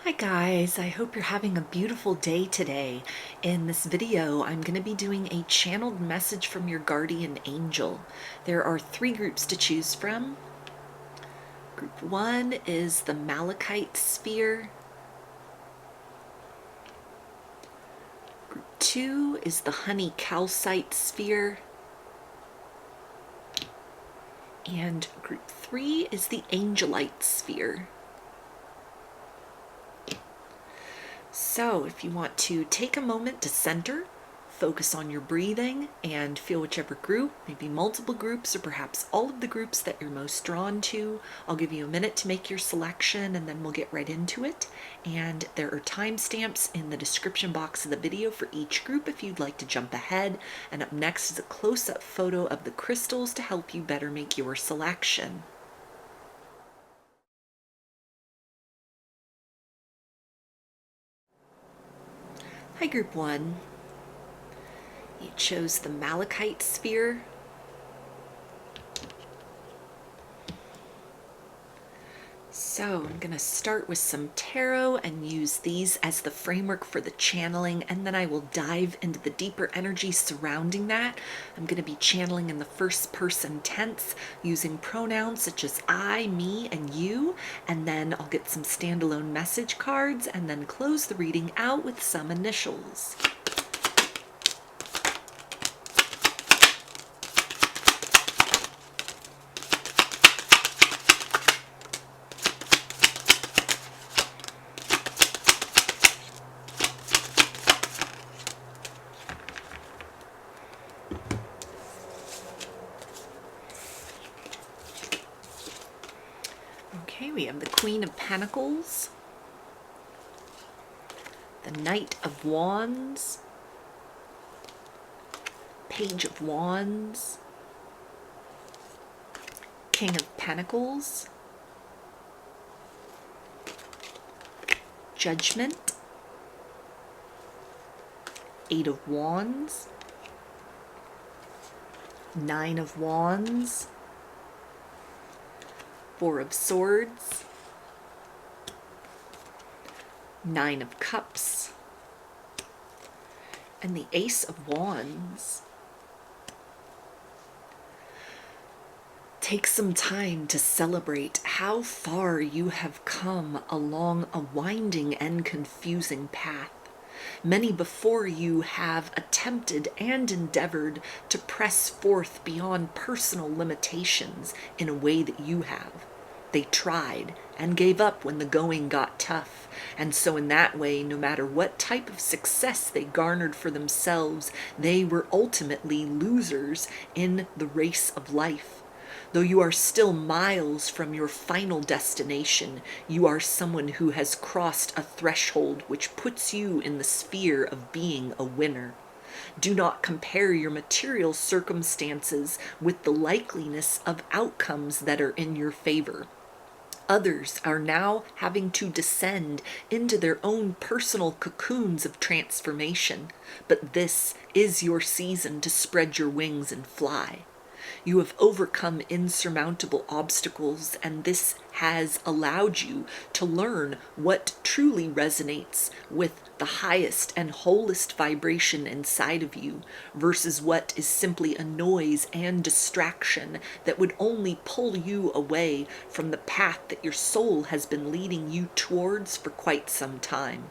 Hi guys, I hope you're having a beautiful day today. In this video, I'm going to be doing a channeled message from your guardian angel. There are 3 groups to choose from. Group 1 is the Malachite sphere. Group 2 is the honey calcite sphere. And group 3 is the Angelite sphere. So if you want to take a moment to center, focus on your breathing, and feel whichever group, maybe multiple groups, or perhaps all of the groups that you're most drawn to, I'll give you a minute to make your selection and then we'll get right into it. And there are timestamps in the description box of the video for each group if you'd like to jump ahead. And up next is a close-up photo of the crystals to help you better make your selection. Hi, Group 1. You chose the Malachite sphere. So I'm going to start with some tarot and use these as the framework for the channeling, and then I will dive into the deeper energy surrounding that. I'm going to be channeling in the first person tense using pronouns such as I, me, and you, and then I'll get some standalone message cards and then close the reading out with some initials. Okay, we have the Queen of Pentacles, the Knight of Wands, Page of Wands, King of Pentacles, Judgment, Eight of Wands, Nine of Wands, Four of Swords, Nine of Cups, and the Ace of Wands. Take some time to celebrate how far you have come along a winding and confusing path. Many before you have attempted and endeavored to press forth beyond personal limitations in a way that you have. They tried and gave up when the going got tough, and so in that way, no matter what type of success they garnered for themselves, they were ultimately losers in the race of life. Though you are still miles from your final destination, you are someone who has crossed a threshold which puts you in the sphere of being a winner. Do not compare your material circumstances with the likeliness of outcomes that are in your favor. Others are now having to descend into their own personal cocoons of transformation, but this is your season to spread your wings and fly. You have overcome insurmountable obstacles, and this has allowed you to learn what truly resonates with the highest and wholest vibration inside of you versus what is simply a noise and distraction that would only pull you away from the path that your soul has been leading you towards for quite some time.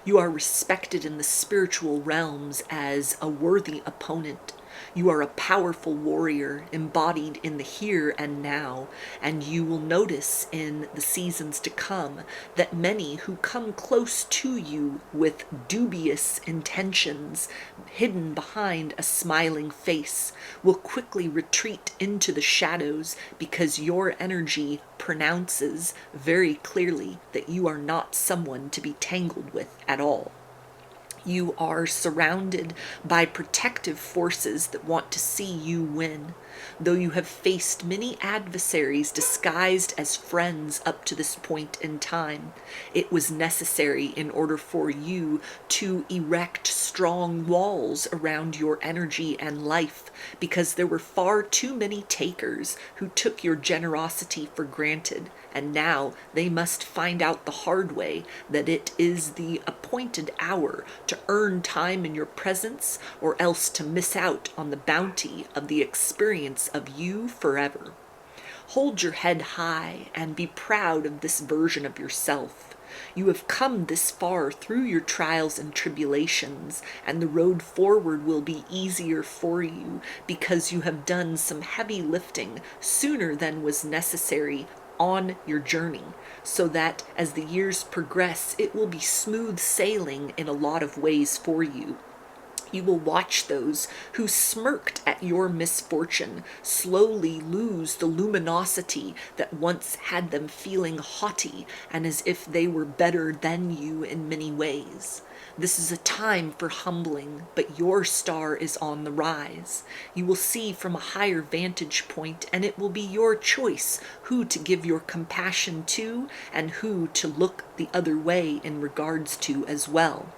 You are respected in the spiritual realms as a worthy opponent. You are a powerful warrior embodied in the here and now, and you will notice in the seasons to come that many who come close to you with dubious intentions, hidden behind a smiling face, will quickly retreat into the shadows because your energy pronounces very clearly that you are not someone to be tangled with at all. You are surrounded by protective forces that want to see you win. Though you have faced many adversaries disguised as friends up to this point in time, it was necessary in order for you to erect strong walls around your energy and life because there were far too many takers who took your generosity for granted, and now they must find out the hard way that it is the appointed hour to earn time in your presence, or else to miss out on the bounty of the experience of you forever. Hold your head high and be proud of this version of yourself. You have come this far through your trials and tribulations, and the road forward will be easier for you because you have done some heavy lifting sooner than was necessary on your journey, so that as the years progress, it will be smooth sailing in a lot of ways for you. You will watch those who smirked at your misfortune slowly lose the luminosity that once had them feeling haughty and as if they were better than you in many ways. This is a time for humbling, but your star is on the rise. You will see from a higher vantage point, and it will be your choice who to give your compassion to and who to look the other way in regards to as well.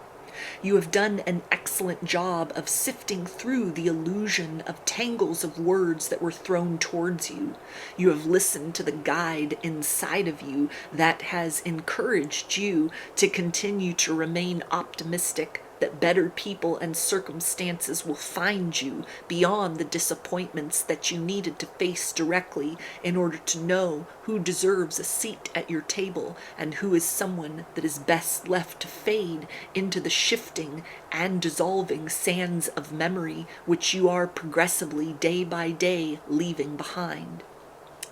You have done an excellent job of sifting through the illusion of tangles of words that were thrown towards you. You have listened to the guide inside of you that has encouraged you to continue to remain optimistic that better people and circumstances will find you beyond the disappointments that you needed to face directly in order to know who deserves a seat at your table and who is someone that is best left to fade into the shifting and dissolving sands of memory which you are progressively day by day leaving behind.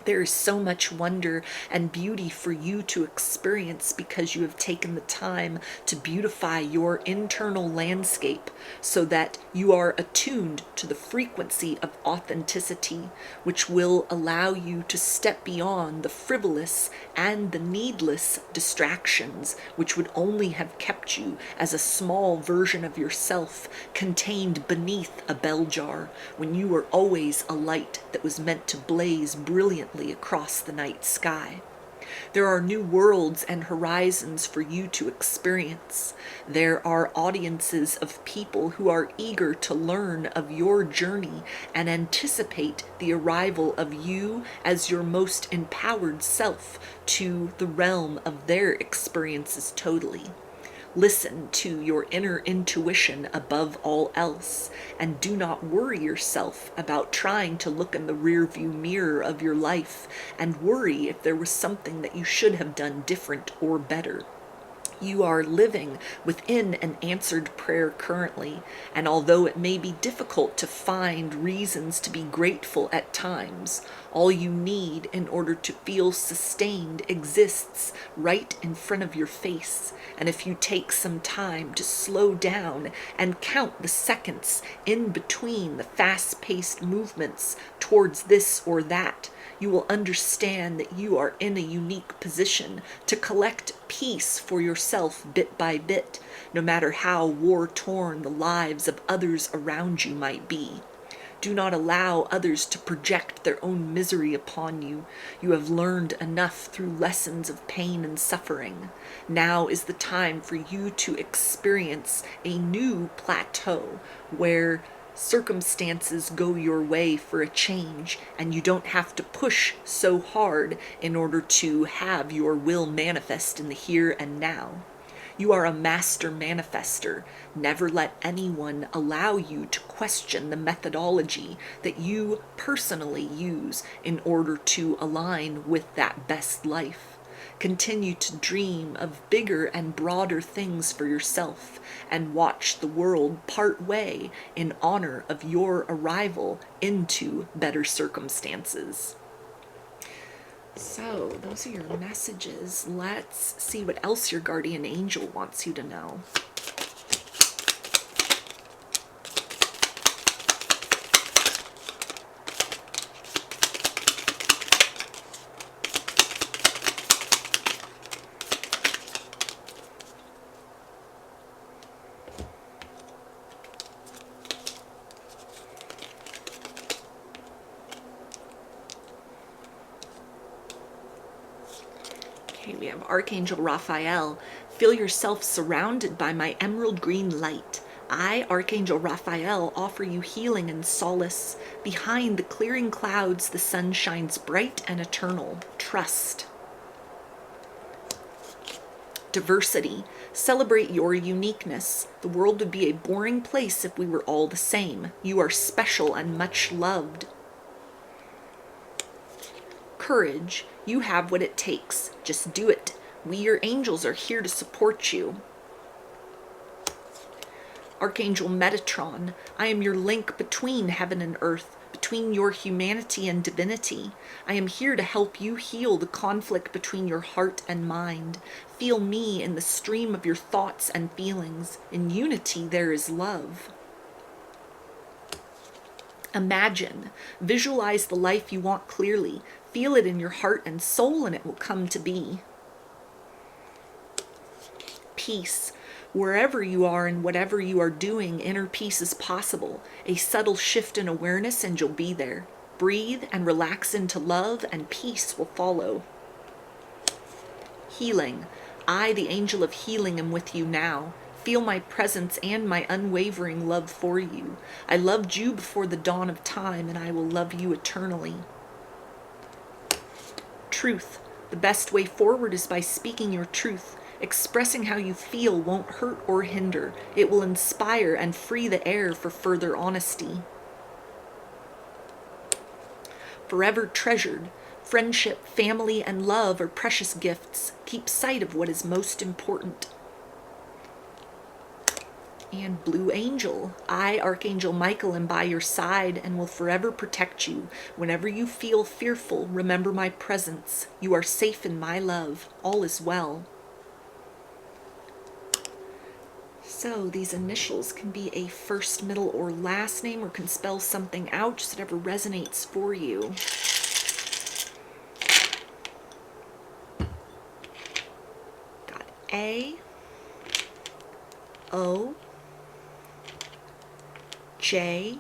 There is so much wonder and beauty for you to experience because you have taken the time to beautify your internal landscape so that you are attuned to the frequency of authenticity, which will allow you to step beyond the frivolous and the needless distractions which would only have kept you as a small version of yourself contained beneath a bell jar when you were always a light that was meant to blaze brilliantly across the night sky. There are new worlds and horizons for you to experience. There are audiences of people who are eager to learn of your journey and anticipate the arrival of you as your most empowered self to the realm of their experiences totally. Listen to your inner intuition above all else, and do not worry yourself about trying to look in the rearview mirror of your life and worry if there was something that you should have done different or better. You are living within an answered prayer currently, and although it may be difficult to find reasons to be grateful at times, all you need in order to feel sustained exists right in front of your face. And if you take some time to slow down and count the seconds in between the fast-paced movements towards this or that, you will understand that you are in a unique position to collect peace for yourself bit by bit, no matter how war-torn the lives of others around you might be. Do not allow others to project their own misery upon you. You have learned enough through lessons of pain and suffering. Now is the time for you to experience a new plateau where circumstances go your way for a change, and you don't have to push so hard in order to have your will manifest in the here and now. You are a master manifester. Never let anyone allow you to question the methodology that you personally use in order to align with that best life. Continue to dream of bigger and broader things for yourself and watch the world part way in honor of your arrival into better circumstances. So, those are your messages. Let's see what else your guardian angel wants you to know. Okay, we have Archangel Raphael. Feel yourself surrounded by my emerald green light. I, Archangel Raphael, offer you healing and solace. Behind the clearing clouds, the sun shines bright and eternal. Trust. Diversity. Celebrate your uniqueness. The world would be a boring place if we were all the same. You are special and much loved. Courage. You have what it takes. Just do it. We, your angels, are here to support you. Archangel Metatron, I am your link between heaven and earth, between your humanity and divinity. I am here to help you heal the conflict between your heart and mind. Feel me in the stream of your thoughts and feelings. In unity, there is love. Imagine, visualize the life you want clearly. Feel it in your heart and soul, and it will come to be. Peace. Wherever you are and whatever you are doing, inner peace is possible. A subtle shift in awareness and you'll be there. Breathe and relax into love, and peace will follow. Healing. I, the angel of healing, am with you now. Feel my presence and my unwavering love for you. I loved you before the dawn of time, and I will love you eternally. Truth. The best way forward is by speaking your truth. Expressing how you feel won't hurt or hinder. It will inspire and free the air for further honesty. Forever treasured. Friendship, family, and love are precious gifts. Keep sight of what is most important. And Blue Angel, I, Archangel Michael, am by your side and will forever protect you. Whenever you feel fearful, remember my presence. You are safe in my love. All is well. So these initials can be a first, middle, or last name, or can spell something out, just whatever resonates for you. Got A, O, J,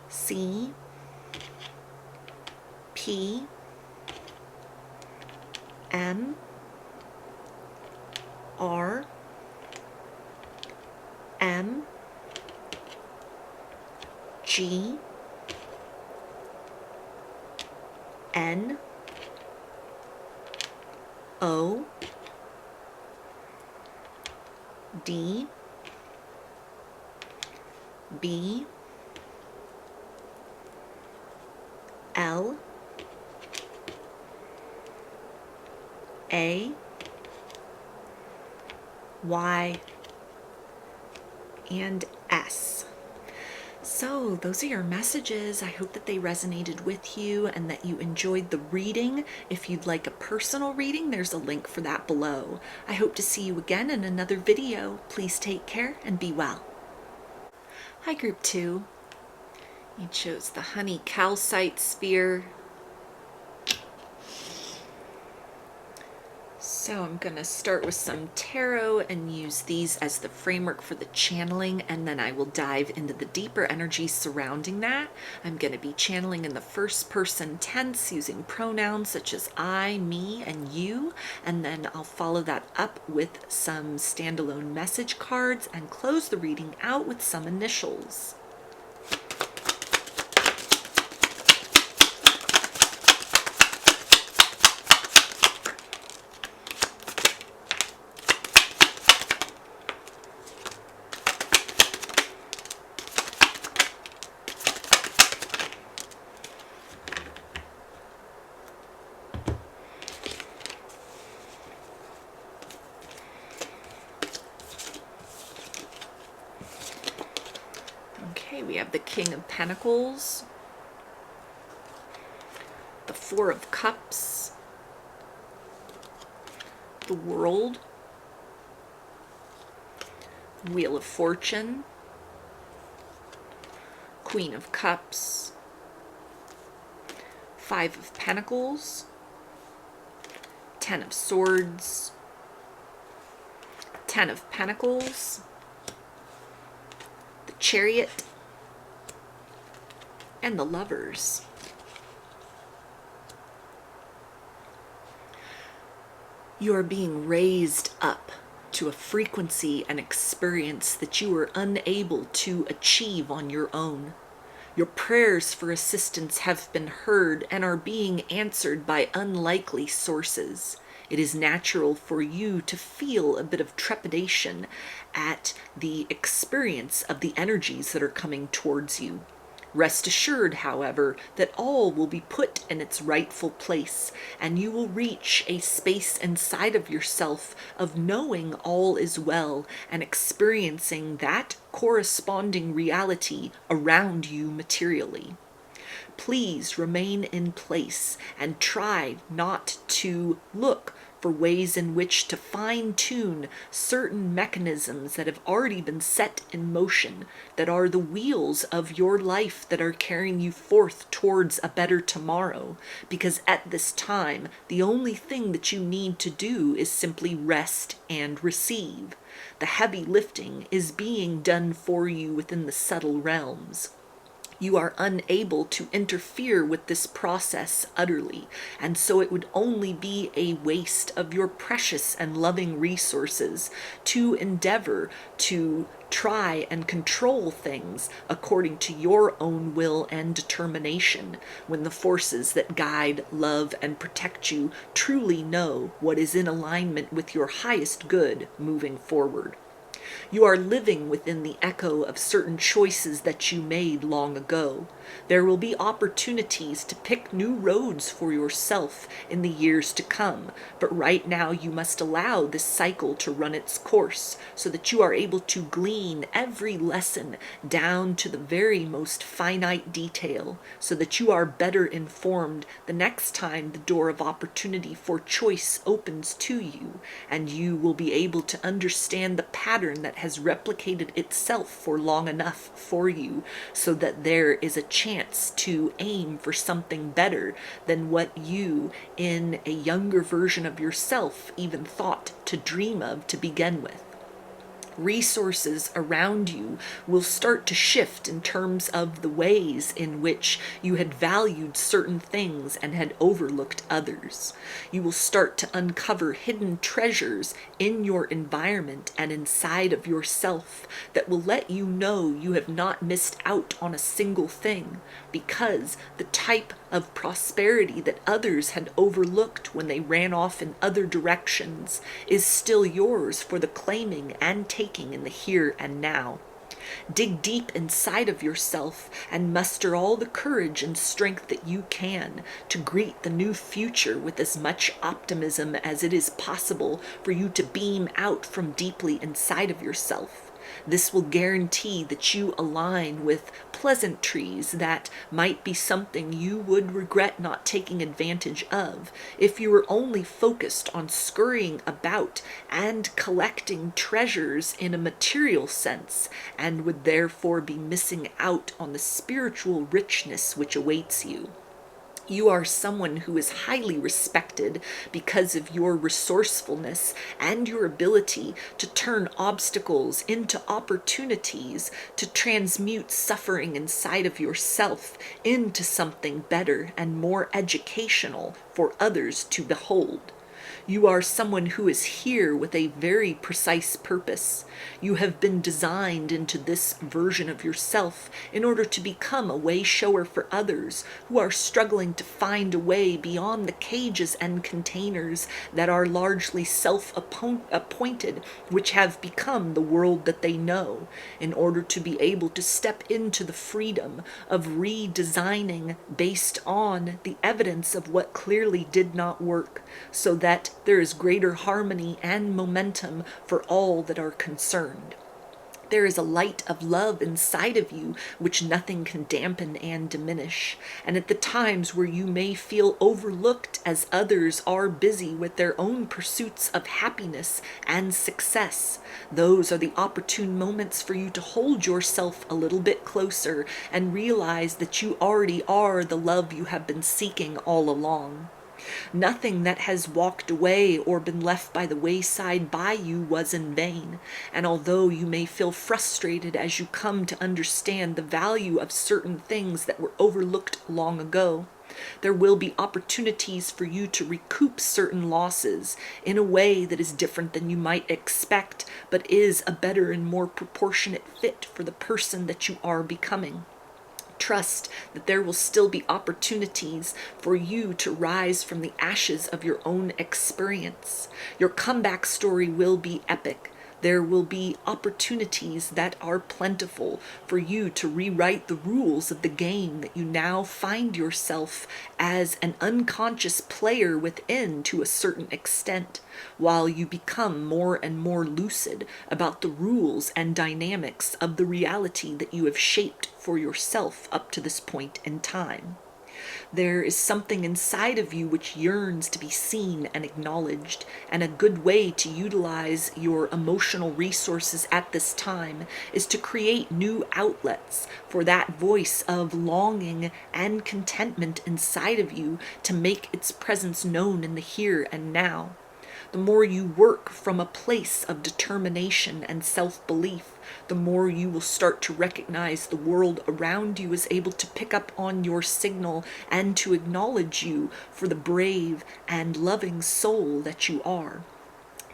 C, P, M, R, M, G, N, O, D, B, L, A, Y, and S. So those are your messages. I hope that they resonated with you and that you enjoyed the reading. If you'd like a personal reading, there's a link for that below. I hope to see you again in another video. Please take care and be well. Hi, Group 2. You chose the honey calcite sphere. So I'm going to start with some tarot and use these as the framework for the channeling, and then I will dive into the deeper energy surrounding that. I'm going to be channeling in the first person tense using pronouns such as I, me, and you, and then I'll follow that up with some standalone message cards and close the reading out with some initials. Okay, we have the King of Pentacles, the Four of Cups, the World, Wheel of Fortune, Queen of Cups, Five of Pentacles, Ten of Swords, Ten of Pentacles, the Chariot, and the Lovers. You are being raised up to a frequency and experience that you are unable to achieve on your own. Your prayers for assistance have been heard and are being answered by unlikely sources. It is natural for you to feel a bit of trepidation at the experience of the energies that are coming towards you. Rest assured, however, that all will be put in its rightful place, and you will reach a space inside of yourself of knowing all is well and experiencing that corresponding reality around you materially. Please remain in place and try not to look for ways in which to fine-tune certain mechanisms that have already been set in motion, that are the wheels of your life that are carrying you forth towards a better tomorrow. Because at this time, the only thing that you need to do is simply rest and receive. The heavy lifting is being done for you within the subtle realms. You are unable to interfere with this process utterly, and so it would only be a waste of your precious and loving resources to endeavor to try and control things according to your own will and determination, when the forces that guide, love, and protect you truly know what is in alignment with your highest good moving forward. You are living within the echo of certain choices that you made long ago. There will be opportunities to pick new roads for yourself in the years to come, but right now you must allow this cycle to run its course so that you are able to glean every lesson down to the very most finite detail, so that you are better informed the next time the door of opportunity for choice opens to you, and you will be able to understand the pattern that has replicated itself for long enough for you, so that there is a chance to aim for something better than what you, in a younger version of yourself, even thought to dream of to begin with. Resources around you will start to shift in terms of the ways in which you had valued certain things and had overlooked others. You will start to uncover hidden treasures in your environment and inside of yourself that will let you know you have not missed out on a single thing, because the type of prosperity that others had overlooked when they ran off in other directions is still yours for the claiming and taking in the here and now. Dig deep inside of yourself and muster all the courage and strength that you can to greet the new future with as much optimism as it is possible for you to beam out from deeply inside of yourself. This will guarantee that you align with pleasantries that might be something you would regret not taking advantage of if you were only focused on scurrying about and collecting treasures in a material sense, and would therefore be missing out on the spiritual richness which awaits you. You are someone who is highly respected because of your resourcefulness and your ability to turn obstacles into opportunities to transmute suffering inside of yourself into something better and more educational for others to behold. You are someone who is here with a very precise purpose. You have been designed into this version of yourself in order to become a way shower for others who are struggling to find a way beyond the cages and containers that are largely self-appointed, which have become the world that they know, in order to be able to step into the freedom of redesigning based on the evidence of what clearly did not work, so that there is greater harmony and momentum for all that are concerned. There is a light of love inside of you which nothing can dampen and diminish. And at the times where you may feel overlooked as others are busy with their own pursuits of happiness and success, those are the opportune moments for you to hold yourself a little bit closer and realize that you already are the love you have been seeking all along. Nothing that has walked away or been left by the wayside by you was in vain, and although you may feel frustrated as you come to understand the value of certain things that were overlooked long ago, There will be opportunities for you to recoup certain losses in a way that is different than you might expect, but is a better and more proportionate fit for the person that you are becoming. Trust that there will still be opportunities for you to rise from the ashes of your own experience. Your comeback story will be epic. There will be opportunities that are plentiful for you to rewrite the rules of the game that you now find yourself as an unconscious player within to a certain extent, while you become more and more lucid about the rules and dynamics of the reality that you have shaped for yourself up to this point in time. There is something inside of you which yearns to be seen and acknowledged, and a good way to utilize your emotional resources at this time is to create new outlets for that voice of longing and contentment inside of you to make its presence known in the here and now. The more you work from a place of determination and self-belief, the more you will start to recognize the world around you is able to pick up on your signal and to acknowledge you for the brave and loving soul that you are.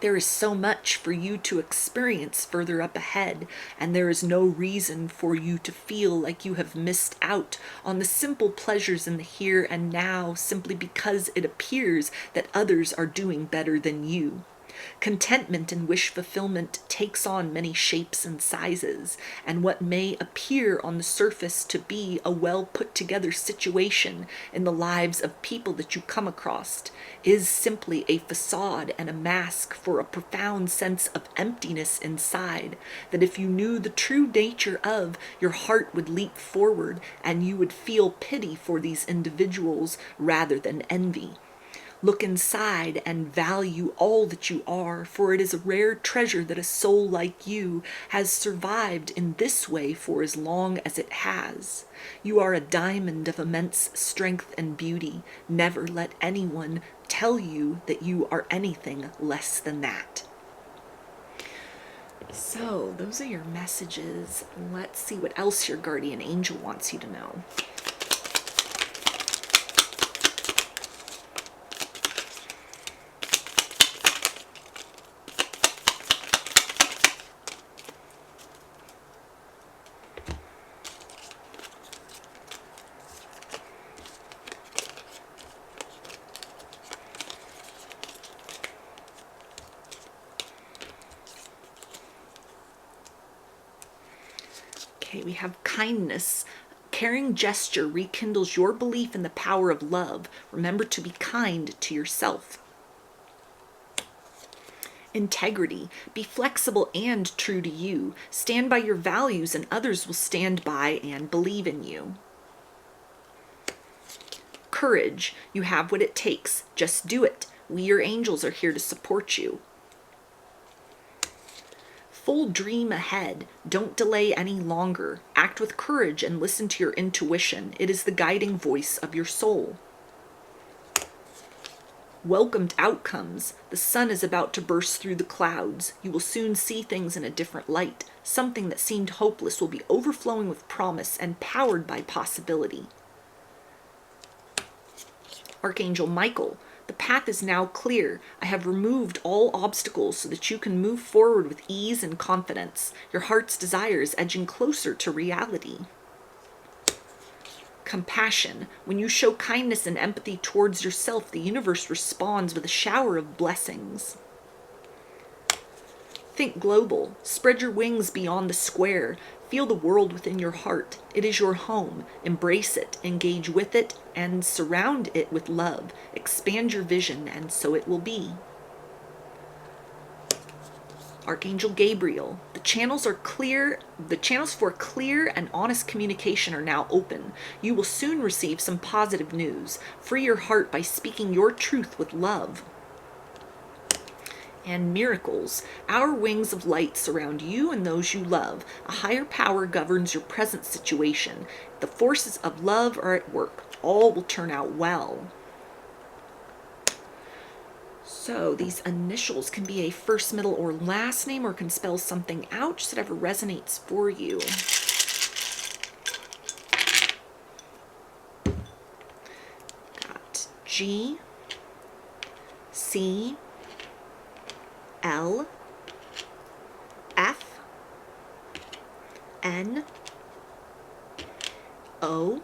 There is so much for you to experience further up ahead, and there is no reason for you to feel like you have missed out on the simple pleasures in the here and now simply because it appears that others are doing better than you. Contentment and wish fulfillment takes on many shapes and sizes, and what may appear on the surface to be a well put together situation in the lives of people that you come across is simply a facade and a mask for a profound sense of emptiness inside, that if you knew the true nature of, your heart would leap forward and you would feel pity for these individuals rather than envy. Look inside and value all that you are, for it is a rare treasure that a soul like you has survived in this way for as long as it has. You are a diamond of immense strength and beauty. Never let anyone tell you that you are anything less than that. So, those are your messages. Let's see what else your guardian angel wants you to know. Okay, we have kindness. Caring gesture rekindles your belief in the power of love. Remember to be kind to yourself. Integrity. Be flexible and true to you. Stand by your values and others will stand by and believe in you. Courage. You have what it takes. Just do it. We, your angels, are here to support you. Full dream ahead. Don't delay any longer. Act with courage and listen to your intuition. It is the guiding voice of your soul. Welcomed outcomes. The sun is about to burst through the clouds. You will soon see things in a different light. Something that seemed hopeless will be overflowing with promise and powered by possibility. Archangel Michael. The path is now clear. I have removed all obstacles so that you can move forward with ease and confidence. Your heart's desire is edging closer to reality. Compassion. When you show kindness and empathy towards yourself, the universe responds with a shower of blessings. Think global. Spread your wings beyond the square. Feel the world within your heart. It is your home. Embrace it, engage with it, and surround it with love. Expand your vision, and so it will be. Archangel Gabriel. The channels are clear. The channels for clear and honest communication are now open. You will soon receive some positive news. Free your heart by speaking your truth with love. And miracles. Our wings of light surround you and those you love. A higher power governs your present situation. The forces of love are at work. All will turn out well. So these initials can be a first, middle, or last name, or can spell something out, just whatever resonates for you. G, C, L, F, N, O,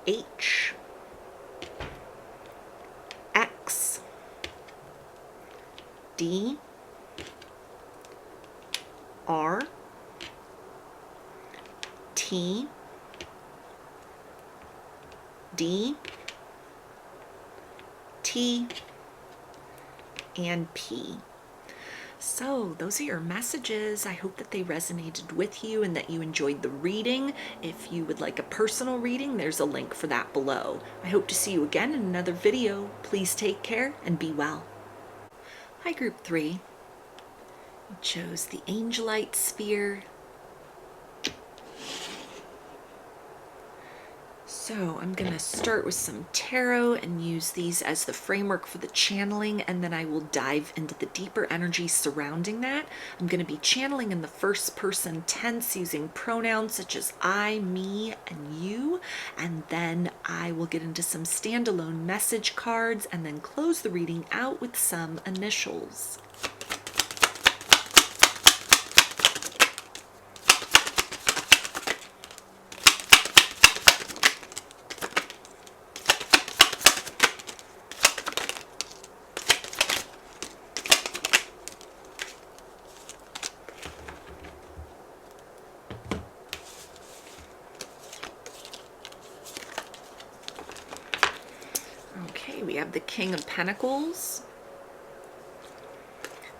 H, X, D, R, T, D, T, and P. So those are your messages. I hope that they resonated with you and that you enjoyed the reading. If you would like a personal reading, there's a link for that below. I hope to see you again in another video. Please take care and be well. Hi, Group 3. I chose the Angelite sphere. So I'm going to start with some tarot and use these as the framework for the channeling, and then I will dive into the deeper energy surrounding that. I'm going to be channeling in the first person tense using pronouns such as I, me, and you, and then I will get into some standalone message cards and then close the reading out with some initials. Okay, we have the King of Pentacles,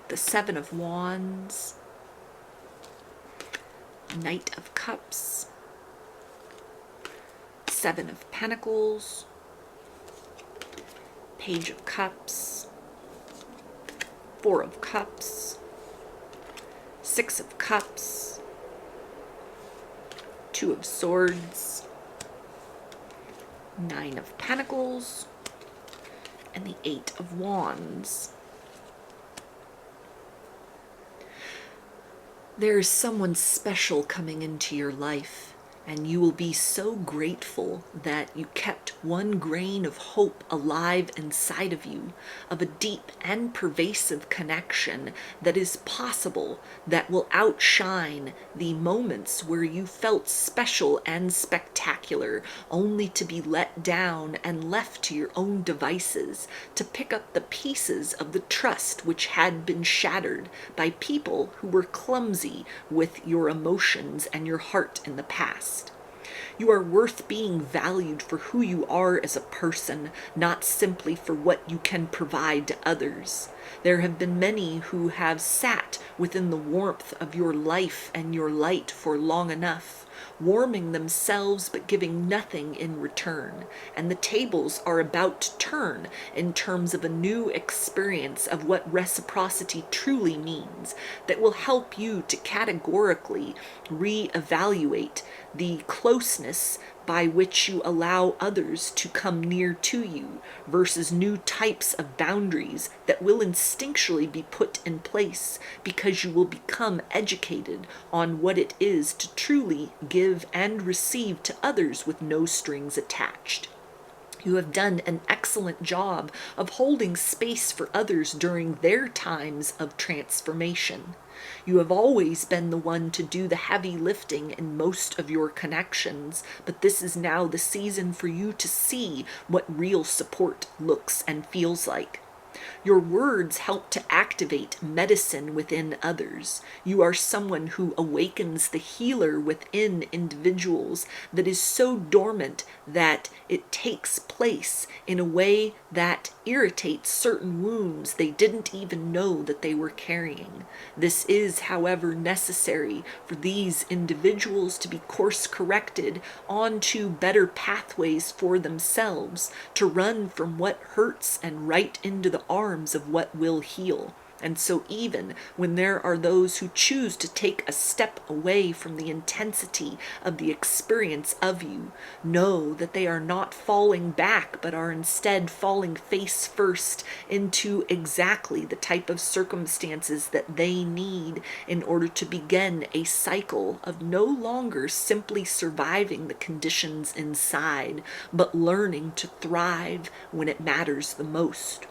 the Seven of Wands, Knight of Cups, Seven of Pentacles, Page of Cups, Four of Cups, Six of Cups, Two of Swords, Nine of Pentacles, and the Eight of Wands. There is someone special coming into your life, and you will be so grateful that you kept one grain of hope alive inside of you, of a deep and pervasive connection that is possible, that will outshine the moments where you felt special and spectacular, only to be let down and left to your own devices, to pick up the pieces of the trust which had been shattered by people who were clumsy with your emotions and your heart in the past. You are worth being valued for who you are as a person, not simply for what you can provide to others. There have been many who have sat within the warmth of your life and your light for long enough, warming themselves but giving nothing in return. And the tables are about to turn in terms of a new experience of what reciprocity truly means, that will help you to categorically reevaluate the closeness by which you allow others to come near to you versus new types of boundaries that will instinctually be put in place because you will become educated on what it is to truly give and receive to others with no strings attached. You have done an excellent job of holding space for others during their times of transformation. You have always been the one to do the heavy lifting in most of your connections, but this is now the season for you to see what real support looks and feels like. Your words help to activate medicine within others. You are someone who awakens the healer within individuals that is so dormant that it takes place in a way that irritates certain wounds they didn't even know that they were carrying. This is, however, necessary for these individuals to be course corrected onto better pathways for themselves, to run from what hurts and right into the arms of what will heal. And so even when there are those who choose to take a step away from the intensity of the experience of you, know that they are not falling back, but are instead falling face first into exactly the type of circumstances that they need in order to begin a cycle of no longer simply surviving the conditions inside, but learning to thrive when it matters the most.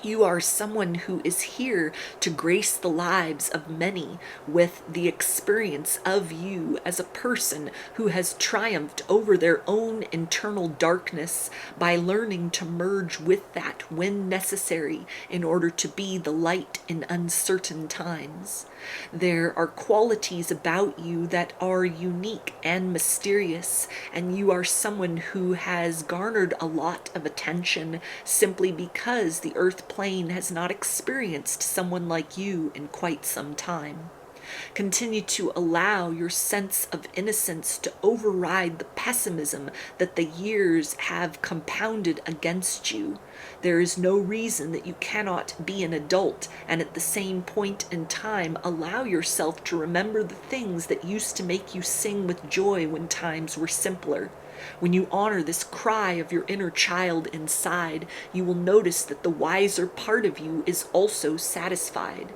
You are someone who is here to grace the lives of many with the experience of you as a person who has triumphed over their own internal darkness by learning to merge with that when necessary in order to be the light in uncertain times. There are qualities about you that are unique and mysterious, and you are someone who has garnered a lot of attention simply because the earth plane has not experienced someone like you in quite some time. Continue to allow your sense of innocence to override the pessimism that the years have compounded against you. There is no reason that you cannot be an adult and at the same point in time allow yourself to remember the things that used to make you sing with joy when times were simpler. When you honor this cry of your inner child inside, you will notice that the wiser part of you is also satisfied.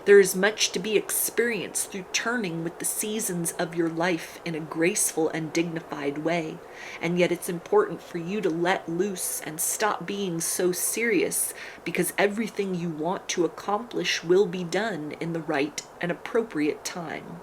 There is much to be experienced through turning with the seasons of your life in a graceful and dignified way, and yet it's important for you to let loose and stop being so serious, because everything you want to accomplish will be done in the right and appropriate time.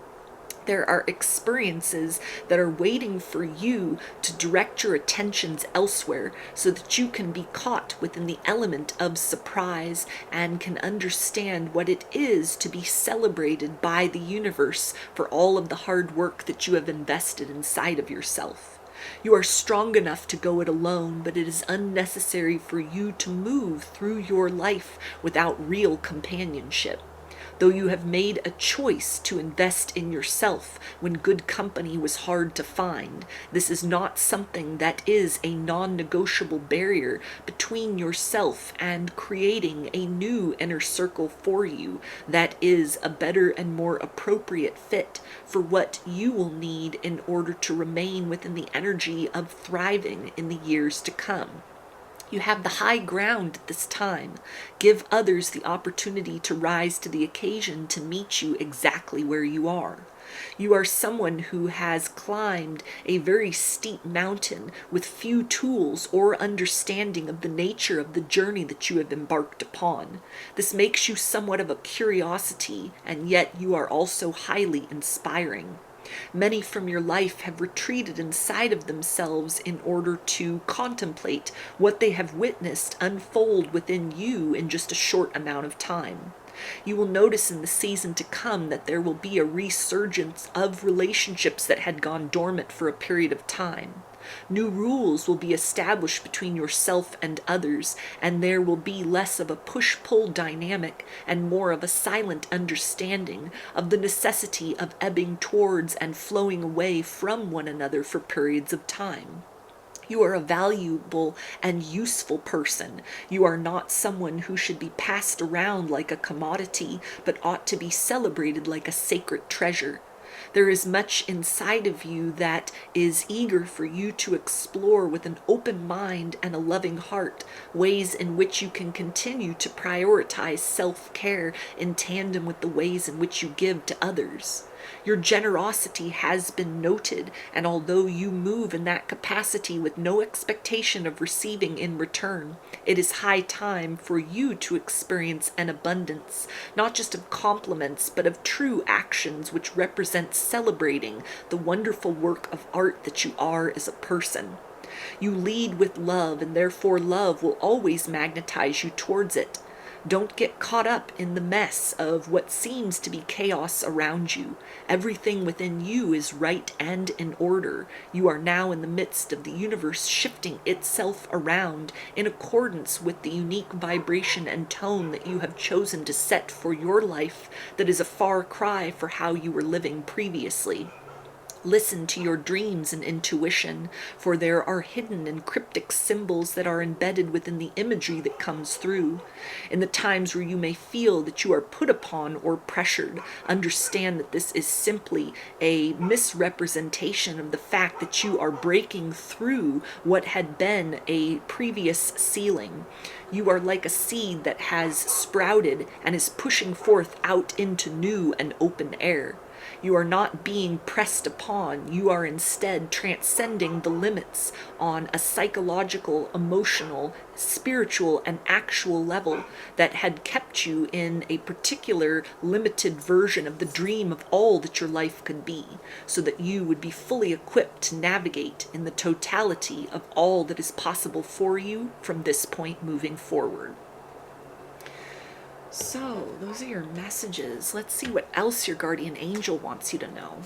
There are experiences that are waiting for you to direct your attentions elsewhere so that you can be caught within the element of surprise and can understand what it is to be celebrated by the universe for all of the hard work that you have invested inside of yourself. You are strong enough to go it alone, but it is unnecessary for you to move through your life without real companionship. Though you have made a choice to invest in yourself when good company was hard to find, this is not something that is a non-negotiable barrier between yourself and creating a new inner circle for you that is a better and more appropriate fit for what you will need in order to remain within the energy of thriving in the years to come. You have the high ground at this time. Give others the opportunity to rise to the occasion to meet you exactly where you are. You are someone who has climbed a very steep mountain with few tools or understanding of the nature of the journey that you have embarked upon. This makes you somewhat of a curiosity, and yet you are also highly inspiring. Many from your life have retreated inside of themselves in order to contemplate what they have witnessed unfold within you in just a short amount of time. You will notice in the season to come that there will be a resurgence of relationships that had gone dormant for a period of time. New rules will be established between yourself and others, and there will be less of a push-pull dynamic and more of a silent understanding of the necessity of ebbing towards and flowing away from one another for periods of time. You are a valuable and useful person. You are not someone who should be passed around like a commodity, but ought to be celebrated like a sacred treasure. There is much inside of you that is eager for you to explore with an open mind and a loving heart, ways in which you can continue to prioritize self-care in tandem with the ways in which you give to others. Your generosity has been noted, and although you move in that capacity with no expectation of receiving in return, it is high time for you to experience an abundance, not just of compliments, but of true actions which represent celebrating the wonderful work of art that you are as a person. You lead with love, and therefore love will always magnetize you towards it. Don't get caught up in the mess of what seems to be chaos around you. Everything within you is right and in order. You are now in the midst of the universe shifting itself around in accordance with the unique vibration and tone that you have chosen to set for your life that is a far cry for how you were living previously. Listen to your dreams and intuition, for there are hidden and cryptic symbols that are embedded within the imagery that comes through. In the times where you may feel that you are put upon or pressured, understand that this is simply a misrepresentation of the fact that you are breaking through what had been a previous ceiling. You are like a seed that has sprouted and is pushing forth out into new and open air. You are not being pressed upon. You are instead transcending the limits on a psychological, emotional, spiritual, and actual level that had kept you in a particular limited version of the dream of all that your life could be, so that you would be fully equipped to navigate in the totality of all that is possible for you from this point moving forward. So, those are your messages. Let's see what else your guardian angel wants you to know.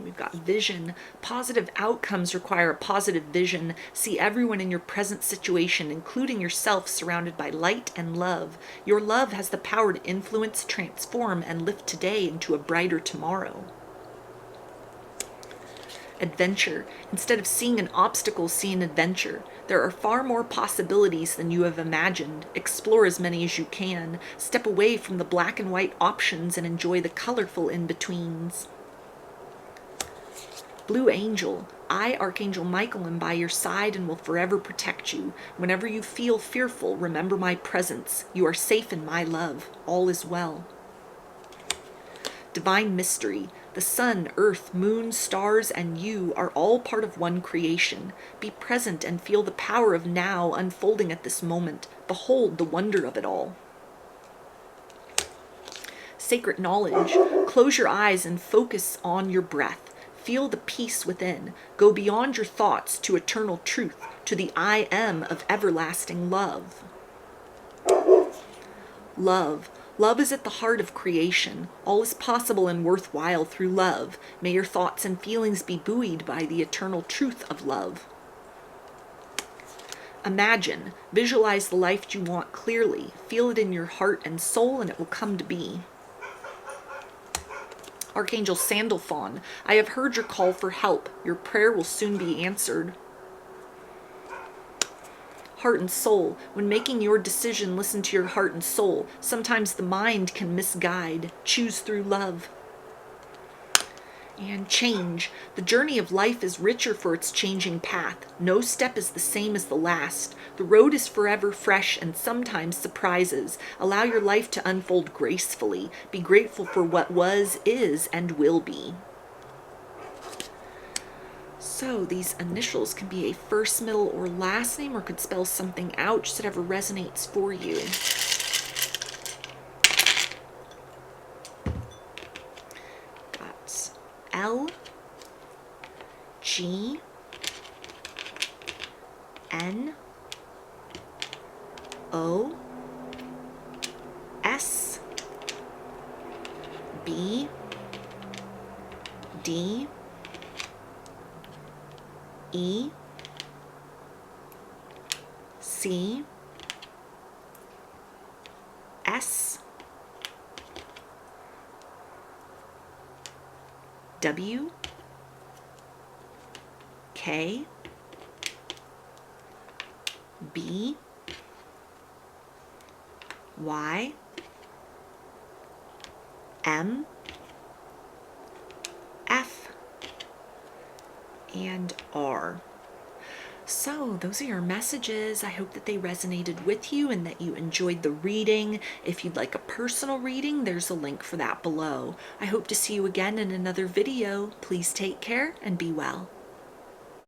We've got vision. Positive outcomes require a positive vision. See everyone in your present situation, including yourself, surrounded by light and love. Your love has the power to influence, transform, and lift today into a brighter tomorrow. Adventure. Instead of seeing an obstacle, see an adventure. There are far more possibilities than you have imagined. Explore as many as you can. Step away from the black and white options and enjoy the colorful in-betweens. Blue Angel, I, Archangel Michael, am by your side and will forever protect you. Whenever you feel fearful, remember my presence. You are safe in my love. All is well. Divine Mystery, the sun, earth, moon, stars, and you are all part of one creation. Be present and feel the power of now unfolding at this moment. Behold the wonder of it all. Sacred Knowledge, close your eyes and focus on your breath. Feel the peace within. Go beyond your thoughts to eternal truth, to the I am of everlasting love. Love. Love is at the heart of creation. All is possible and worthwhile through love. May your thoughts and feelings be buoyed by the eternal truth of love. Imagine. Visualize the life you want clearly. Feel it in your heart and soul, and it will come to be. Archangel Sandalphon, I have heard your call for help. Your prayer will soon be answered. Heart and soul. When making your decision, listen to your heart and soul. Sometimes the mind can misguide. Choose through love. And change. The journey of life is richer for its changing path. No step is the same as the last. The road is forever fresh and sometimes surprises. Allow your life to unfold gracefully. Be grateful for what was, is, and will be. So these initials can be a first, middle, or last name, or could spell something out, just whatever resonates for you. Got L, G, N, O, S, B, D, E, C, S, W, K, B, Y, M, F, and R. So those are your messages. I hope that they resonated with you and that you enjoyed the reading. If you'd like a personal reading, there's a link for that below. I hope to see you again in another video. Please take care and be well.